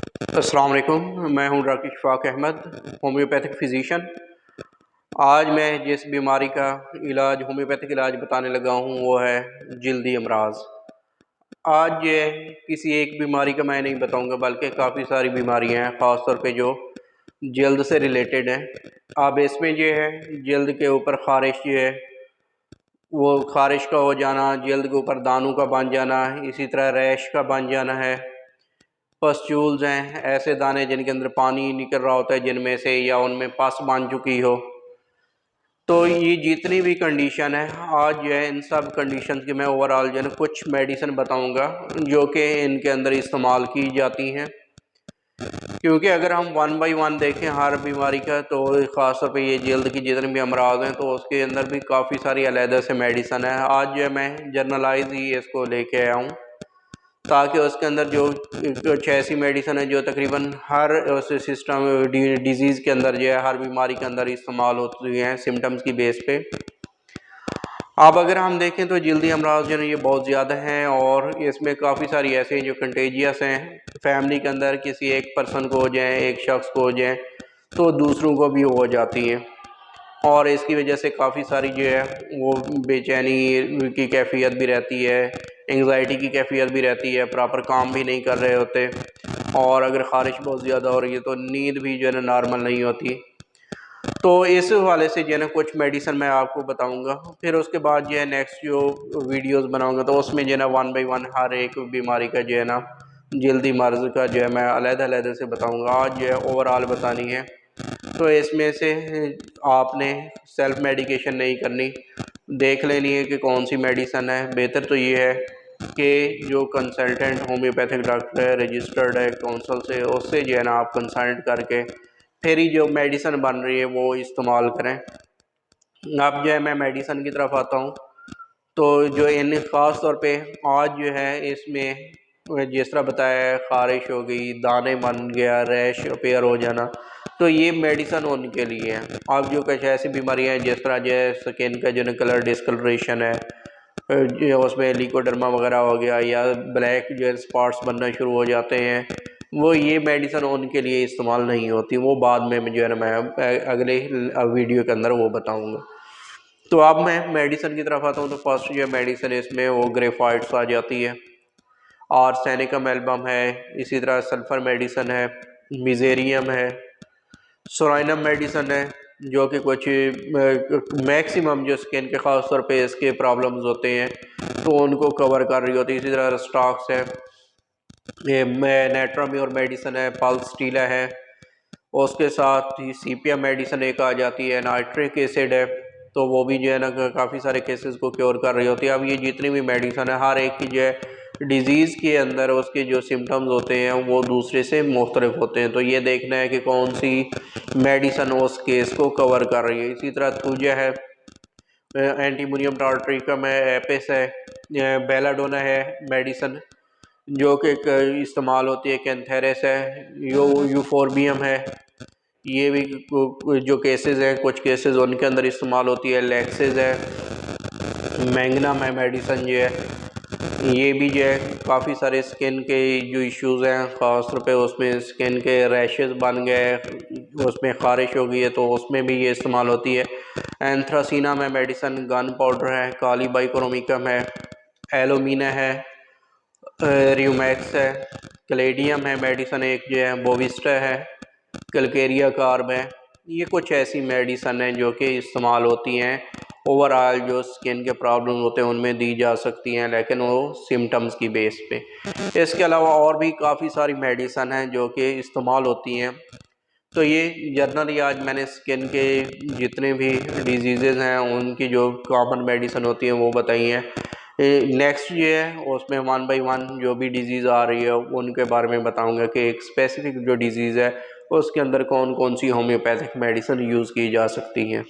अस्सलाम वालेकुम। मैं हूं doctor Ishfaq Ahmad, homeopathic physician. आज मैं जिस बीमारी का इलाज होम्योपैथिक इलाज बताने लगा हूं वो है जल्दी अमराज। आज ये किसी एक बीमारी का मैं नहीं बताऊंगा, बल्कि काफ़ी सारी बीमारियां हैं, ख़ास तौर पे जो जल्द से रिलेटेड हैं। अब इसमें जो है जल्द के ऊपर ख़ारिश जो है वो ख़ारिश का हो जाना, जल्द के ऊपर दानों का बन जाना, इसी तरह रैश का बन जाना है। पस्ट्यूल्स हैं, ऐसे दाने जिनके अंदर पानी निकल रहा होता है जिनमें से, या उनमें पस बन चुकी हो। तो ये जितनी भी कंडीशन है, आज जो है इन सब कंडीशन की मैं ओवरऑल जो है ना कुछ मेडिसिन बताऊंगा जो कि इनके अंदर इस्तेमाल की जाती हैं। क्योंकि अगर हम वन बाय वन देखें हर बीमारी का, तो ख़ास तौर पे ये जल्द की जितने भी अमराज हैं तो उसके अंदर भी काफ़ी सारी अलग से मेडिसन है। आज जो है मैं जर्नलाइज ही इसको लेके आया हूँ, ताकि उसके अंदर जो कुछ ऐसी मेडिसन है जो तकरीबन हर सिस्टम डिजीज़ के अंदर जो है हर बीमारी के अंदर इस्तेमाल होती हैं सिम्टम्स की बेस पे। अब अगर हम देखें तो जल्दी अमराज जो है ये बहुत ज़्यादा हैं, और इसमें काफ़ी सारी ऐसे हैं जो कंटेजियस हैं। फैमिली के अंदर किसी एक पर्सन को हो जाए, एक शख्स को हो जाए, तो दूसरों को भी हो जाती हैं, और इसकी वजह से काफ़ी सारी जो है वो बेचैनी की कैफियत भी रहती है, एंग्जाइटी की कैफियत भी रहती है, प्रॉपर काम भी नहीं कर रहे होते, और अगर ख़ारिश बहुत ज़्यादा हो रही है तो नींद भी जो है ना नॉर्मल नहीं होती। तो इस हवाले से जो है ना कुछ मेडिसिन मैं आपको बताऊंगा, फिर उसके बाद जो है नेक्स्ट जो वीडियोस बनाऊंगा तो उसमें जो है ना वन बाय वन हर एक बीमारी का जो है ना जल्दी मर्ज़ का जो है मैं अलग-अलग से बताऊंगा। आज जो है ओवरऑल बतानी है, तो इसमें से आपने सेल्फ मेडिकेशन नहीं करनी, देख लेनी है कि कौन सी मेडिसिन है। बेहतर तो ये है कि जो कंसल्टेंट होम्योपैथिक डॉक्टर है, रजिस्टर्ड है काउंसिल से, उससे जो है ना आप कंसल्ट करके फिर ही जो मेडिसिन बन रही है वो इस्तेमाल करें। अब जो है मैं मेडिसिन की तरफ आता हूँ, तो जो इन ख़ास तौर पे आज जो है इसमें जिस तरह बताया है, ख़ारिश हो गई, दाने बन गया, रैश अपीयर हो जाना, तो ये मेडिसिन उनके लिए है। अब जो कुछ ऐसी बीमारियाँ हैं जिस तरह जो है स्किन का जो है कलर डिस्कलरेशन है, जो उसमें लिकोडर्मा वगैरह हो गया, या ब्लैक जो है स्पॉट्स बनना शुरू हो जाते हैं, वो ये मेडिसिन उनके लिए इस्तेमाल नहीं होती। वो बाद में जो है ना मैं अगले वीडियो के अंदर वो बताऊंगा। तो अब मैं मेडिसिन की तरफ आता हूँ, तो फर्स्ट जो मेडिसिन इसमें वो ग्रेफाइट्स आ जाती है, आर्सेनिकम एल्बम है, इसी तरह सल्फर मेडिसिन है, मिजेरियम है, सोराइनम मेडिसिन है, जो कि कुछ मैक्सिमम जो स्किन के ख़ास तौर पे इसके प्रॉब्लम्स होते हैं तो उनको कवर कर रही होती है। इसी तरह स्टॉक्स है, ये नेट्राम्योर मेडिसिन है, पल्सटीला है, उसके साथ ही सीपिया मेडिसिन एक आ जाती है, नाइट्रिक एसिड है, तो वो भी जो है ना काफ़ी सारे केसेस को क्योर कर रही होती है। अब ये जितनी भी मेडिसिन है हर एक की जो है डिज़ीज़ के अंदर उसके जो सिम्टम्स होते हैं वो दूसरे से मुख्तलिफ होते हैं, तो ये देखना है कि कौन सी मेडिसिन उस केस को कवर कर रही है। इसी तरह तुझे है, एंटीमोनियम टार्ट्रिकम है, एपिस है, बेलाडोना है मेडिसिन जो कि इस्तेमाल होती है, कैंथेरस है, यूफोर्बियम है, ये भी जो केसेस हैं कुछ केसेस उनके अंदर इस्तेमाल होती है। लेक्सेस है, मैंगनम है मेडिसिन जो है, ये भी जो है काफ़ी सारे स्किन के जो इश्यूज़ हैं, ख़ास तौर पे उसमें स्किन के रैशेस बन गए, उसमें ख़ारिश हो गई है, तो उसमें भी ये इस्तेमाल होती है। एंथ्रासीनम है मेडिसिन, गन पाउडर है, काली बाइक्रोमिकम है, एलोमिना है, रियोमैक्स है, क्लेडियम है मेडिसिन एक जो है, बोविस्टा है, कलकेरिया कार्ब है। ये कुछ ऐसी मेडिसिन हैं जो कि इस्तेमाल होती हैं, ओवरऑल जो स्किन के प्रॉब्लम होते हैं उनमें दी जा सकती हैं, लेकिन वो सिम्टम्स की बेस पे। इसके अलावा और भी काफ़ी सारी मेडिसिन हैं जो कि इस्तेमाल होती हैं। तो ये जनरली आज मैंने स्किन के जितने भी डिजीज़ हैं उनकी जो कॉमन मेडिसिन होती हैं वो बताई हैं। नेक्स्ट ये है उसमें वन बाय वन जो भी डिज़ीज़ आ रही है उनके बारे में बताऊंगा कि एक स्पेसिफिक जो डिज़ीज़ है उसके अंदर कौन कौन सी होम्योपैथिक मेडिसिन यूज़ की जा सकती हैं।